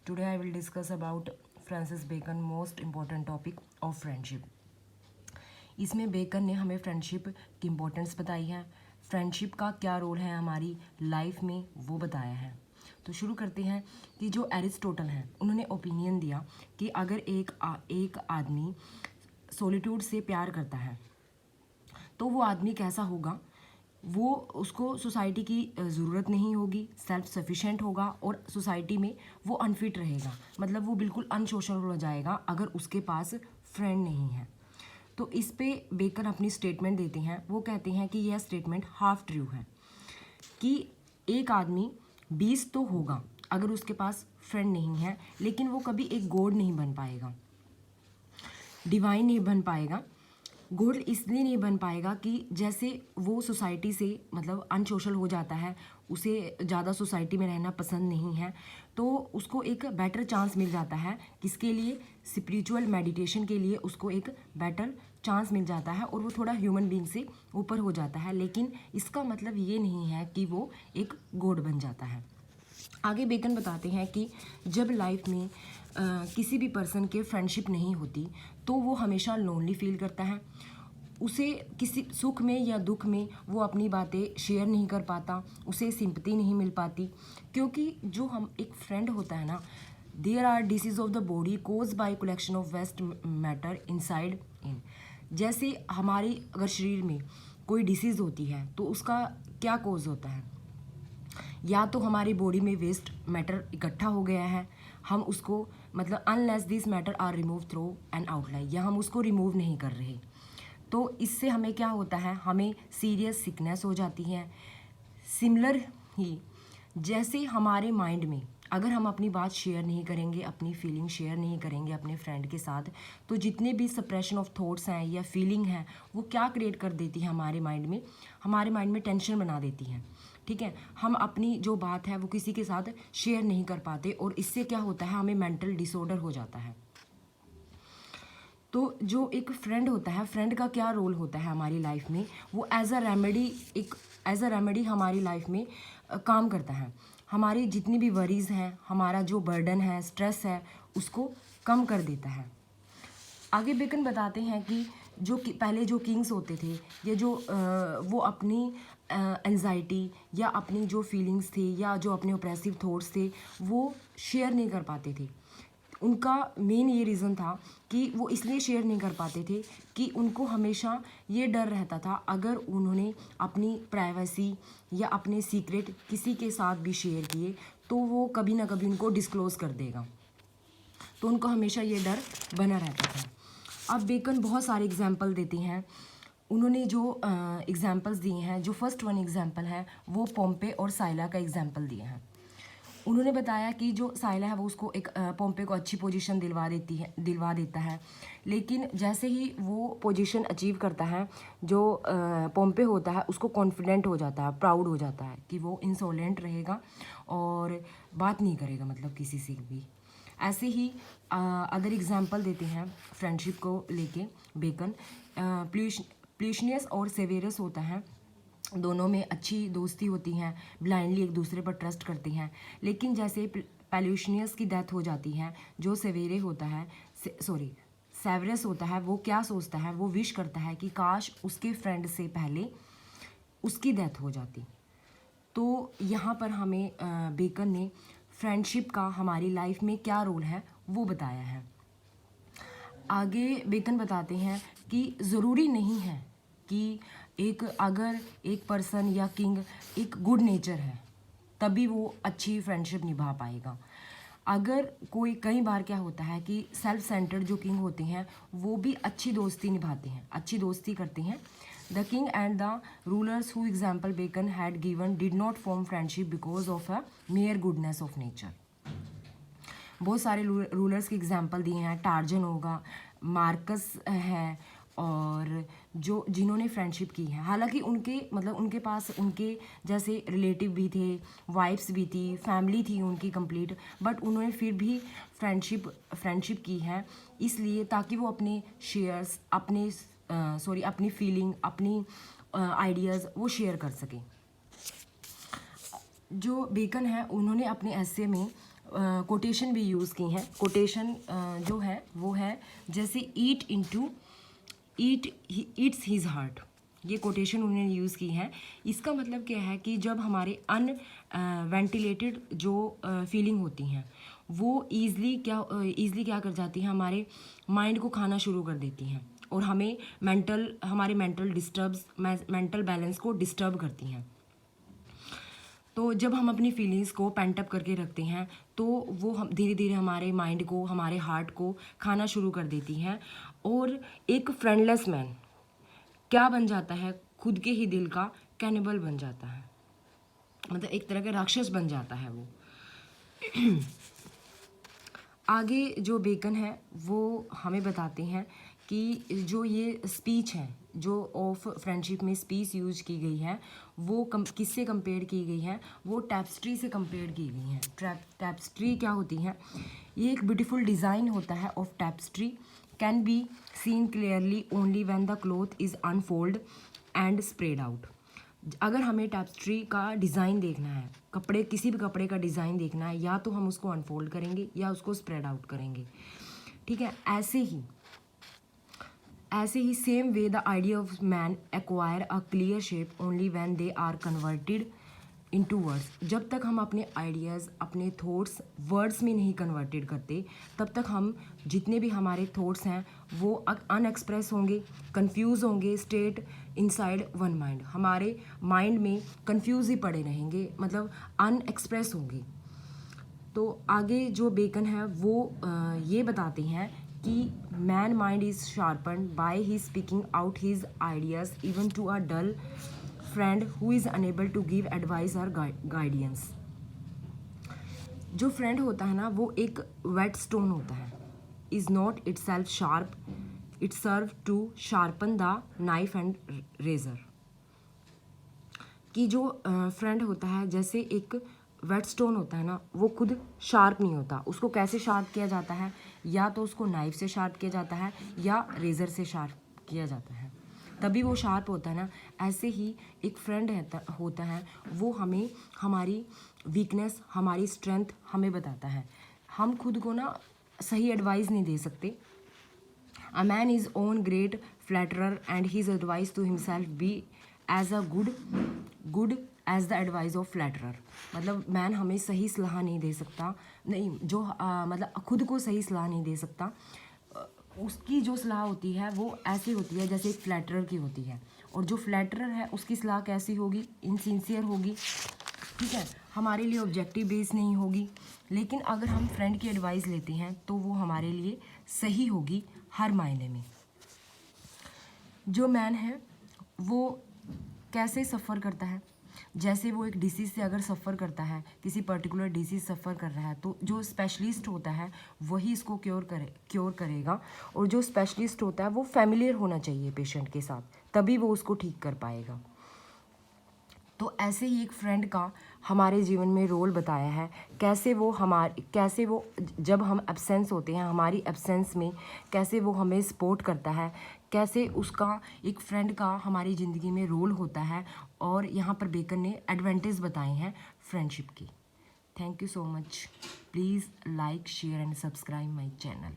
Today I will discuss about Francis Bacon most important topic of friendship. इसमें Bacon ने हमें friendship की importance बताई है, फ्रेंडशिप का क्या रोल है हमारी लाइफ में वो बताया है। तो शुरू करते हैं कि जो एरिस्टोटल हैं उन्होंने ओपिनियन दिया कि अगर एक आदमी सॉलिट्यूड से प्यार करता है तो वो आदमी कैसा होगा, वो उसको सोसाइटी की ज़रूरत नहीं होगी, सेल्फ सफिशेंट होगा और सोसाइटी में वो अनफिट रहेगा, मतलब वो बिल्कुल अनसोशल हो जाएगा अगर उसके पास फ्रेंड नहीं है। तो इस पे बेकन अपनी स्टेटमेंट देते हैं। वो कहते हैं कि यह स्टेटमेंट हाफ ट्रू है कि एक आदमी 20 तो होगा अगर उसके पास फ्रेंड नहीं है, लेकिन वो कभी एक गॉड नहीं बन पाएगा, डिवाइन नहीं बन पाएगा। गॉड इसलिए नहीं बन पाएगा कि जैसे वो सोसाइटी से मतलब अनसोशल हो जाता है, उसे ज़्यादा सोसाइटी में रहना पसंद नहीं है, तो उसको एक बेटर चांस मिल जाता है। किसके लिए? स्पिरिचुअल मेडिटेशन के लिए उसको एक बेटर चांस मिल जाता है और वो थोड़ा ह्यूमन बीइंग से ऊपर हो जाता है। लेकिन इसका मतलब ये नहीं है कि वो एक गॉड बन जाता है। आगे बेकन बताते हैं कि जब लाइफ में किसी भी पर्सन के फ्रेंडशिप नहीं होती तो वो हमेशा लोनली फील करता है। उसे किसी सुख में या दुख में वो अपनी बातें शेयर नहीं कर पाता, उसे सिंपैथी नहीं मिल पाती, क्योंकि जो हम एक फ्रेंड होता है ना, there are disease of the body cause by collection of waste matter inside in. जैसे हमारी अगर शरीर में कोई डिसीज़ होती है तो उसका क्या कोज होता है? या तो हमारी बॉडी में वेस्ट मैटर इकट्ठा हो गया है, हम उसको मतलब unless this matter are remove through an outline, या हम उसको रिमूव नहीं कर रहे, तो इससे हमें क्या होता है, हमें सीरियस सिकनेस हो जाती है। सिमिलर ही जैसे हमारे माइंड में अगर हम अपनी बात शेयर नहीं करेंगे, अपनी फीलिंग शेयर नहीं करेंगे अपने फ्रेंड के साथ, तो जितने भी सप्रेशन ऑफ थॉट्स हैं या फीलिंग है वो क्या क्रिएट कर देती है हमारे माइंड में टेंशन बना देती है। ठीक है, हम अपनी जो बात है वो किसी के साथ शेयर नहीं कर पाते और इससे क्या होता है, हमें मेंटल डिसऑर्डर हो जाता है। तो जो एक फ्रेंड होता है, फ्रेंड का क्या रोल होता है हमारी लाइफ में, वो एज अ रेमेडी हमारी लाइफ में काम करता है। हमारी जितनी भी वरीज़ हैं, हमारा जो बर्डन है, स्ट्रेस है, उसको कम कर देता है। आगे बेकन बताते हैं कि पहले जो किंग्स होते थे, ये जो वो अपनी एंजाइटी या अपनी जो फीलिंग्स थी या जो अपने ओप्रेसिव थॉट्स थे वो शेयर नहीं कर पाते थे। उनका मेन ये रीज़न था कि वो इसलिए शेयर नहीं कर पाते थे कि उनको हमेशा ये डर रहता था अगर उन्होंने अपनी प्राइवेसी या अपने सीक्रेट किसी के साथ भी शेयर किए तो वो कभी ना कभी उनको डिस्क्लोज़ कर देगा, तो उनको हमेशा ये डर बना रहता था। अब बेकन बहुत सारे एग्जाम्पल देते हैं। उन्होंने जो एग्जाम्पल्स दिए हैं, जो फर्स्ट वन एग्जाम्पल है वो पोम्पे और साइला का एग्जाम्पल दिए हैं। उन्होंने बताया कि जो साइला है वो उसको एक पोम्पे को अच्छी पोजीशन दिलवा देता है, लेकिन जैसे ही वो पोजीशन अचीव करता है, जो पोम्पे होता है उसको कॉन्फिडेंट हो जाता है, प्राउड हो जाता है कि वो इंसोलेंट रहेगा और बात नहीं करेगा मतलब किसी से भी। ऐसे ही अदर एग्जाम्पल देते हैं फ्रेंडशिप को लेके बेकन। प्लूशियस और सेवेरस होता है, दोनों में अच्छी दोस्ती होती हैं, ब्लाइंडली एक दूसरे पर ट्रस्ट करते हैं। लेकिन जैसे पेल्यूशियस की डेथ हो जाती है, जो सेवेरस होता है, वो क्या सोचता है, वो विश करता है कि काश उसके फ्रेंड से पहले उसकी डेथ हो जाती। तो यहाँ पर हमें बेकन ने फ्रेंडशिप का हमारी लाइफ में क्या रोल है वो बताया है। आगे बेकन बताते हैं कि ज़रूरी नहीं है कि अगर एक पर्सन या किंग एक गुड नेचर है तभी वो अच्छी फ्रेंडशिप निभा पाएगा। अगर कई बार क्या होता है कि सेल्फ सेंटर्ड जो किंग होते हैं वो भी अच्छी दोस्ती निभाते हैं, अच्छी दोस्ती करते हैं। The king and the rulers who example Bacon had given did not form friendship because of a mere goodness of nature. बहुत सारे रूलर्स के एग्जाम्पल दिए हैं, टार्जन होगा, मार्कस है, और जो जिन्होंने फ्रेंडशिप की है, हालांकि उनके पास उनके जैसे रिलेटिव भी थे, वाइफ्स भी थी, फैमिली थी उनकी कंप्लीट, बट उन्होंने फिर भी फ्रेंडशिप की है इसलिए ताकि वो अपने शेयर्स अपनी फीलिंग, अपनी आइडियाज़ वो शेयर कर सकें। जो बेकन है उन्होंने अपने एस्से में कोटेशन भी यूज़ की हैं। कोटेशन जो है वो है जैसे ईट्स हिज हार्ट, ये कोटेशन उन्होंने यूज़ की है। इसका मतलब क्या है कि जब हमारे वेंटिलेटेड जो फीलिंग होती हैं वो ईज़िली क्या कर जाती हैं, हमारे माइंड को खाना शुरू कर देती हैं और हमारे मेंटल बैलेंस को डिस्टर्ब करती हैं। तो जब हम अपनी फीलिंग्स को पेंट अप करके रखते हैं तो वो हम धीरे धीरे हमारे माइंड को, हमारे हार्ट को खाना शुरू कर देती हैं और एक फ्रेंडलेस मैन क्या बन जाता है, खुद के ही दिल का कैनिबल बन जाता है, मतलब एक तरह का राक्षस बन जाता है वो। आगे जो बेकन है वो हमें बताते हैं कि जो ये स्पीच है, जो ऑफ फ्रेंडशिप में स्पीच यूज की गई है वो किससे कंपेयर की गई है, वो टैप्स्ट्री से कंपेयर की गई है। टैप्स्ट्री क्या होती है, ये एक ब्यूटीफुल डिज़ाइन होता है of tapestry, can be seen clearly only when the cloth is unfold and spread out. अगर हमें टैप्स्ट्री का डिज़ाइन देखना है, किसी भी कपड़े का डिज़ाइन देखना है, या तो हम उसको अनफोल्ड करेंगे या उसको स्प्रेड आउट करेंगे, ठीक है। ऐसे ही same way the idea of man acquire a clear shape only when they are converted into words. जब तक हम अपने आइडियाज़, अपने थॉट्स वर्ड्स में नहीं कन्वर्टेड करते, तब तक हम जितने भी हमारे थॉट्स हैं वो अनएक्सप्रेस होंगे, कंफ्यूज होंगे, स्टेट इनसाइड वन माइंड, हमारे माइंड में कंफ्यूज ही पड़े रहेंगे, मतलब अनएक्सप्रेस होंगे। तो आगे जो बेकन है वो ये बताते हैं कि man mind is sharpened by he speaking out his ideas even to a dull friend who is unable to give advice और गाइडेंस। जो फ्रेंड होता है ना वो एक वेट स्टोन होता है, is not itself sharp, it serve to sharpen the knife and razor. कि जो फ्रेंड होता है जैसे एक वेट स्टोन होता है ना, वो खुद शार्प नहीं होता, उसको कैसे शार्प किया जाता है, या तो उसको नाइफ से शार्प किया जाता है या रेज़र से शार्प किया जाता है, तभी वो शार्प होता है ना। ऐसे ही एक फ्रेंड होता है, वो हमें हमारी वीकनेस, हमारी स्ट्रेंथ हमें बताता है। हम खुद को ना सही एडवाइस नहीं दे सकते। A man is own great flatterer and his advice to himself be as a good as the advice of flatterer. मतलब मैन हमें सही सलाह नहीं दे सकता, नहीं जो मतलब खुद को सही सलाह नहीं दे सकता। उसकी जो सलाह होती है वो ऐसी होती है जैसे एक फ्लैटरर की होती है, और जो फ्लैटरर है उसकी सलाह कैसी होगी, इनसिंसियर होगी, ठीक है, हमारे लिए ऑब्जेक्टिव बेस नहीं होगी। लेकिन अगर हम फ्रेंड की एडवाइस लेते हैं तो वो हमारे लिए सही होगी हर मायने में। जो मैन है वो कैसे सफ़र करता है, जैसे वो एक डिसीज़ से अगर सफ़र करता है, किसी पर्टिकुलर डिसीज़ सफ़र कर रहा है, तो जो स्पेशलिस्ट होता है वही इसको क्योर करेगा, और जो स्पेशलिस्ट होता है वो फैमिलियर होना चाहिए पेशेंट के साथ, तभी वो उसको ठीक कर पाएगा। तो ऐसे ही एक फ्रेंड का हमारे जीवन में रोल बताया है, कैसे वो जब हम एब्सेंस होते हैं, हमारी एब्सेंस में कैसे वो हमें सपोर्ट करता है, कैसे उसका एक फ्रेंड का हमारी ज़िंदगी में रोल होता है। और यहाँ पर बेकन ने एडवांटेज बताए हैं फ्रेंडशिप की। Thank you so much. Please like, share and subscribe my channel.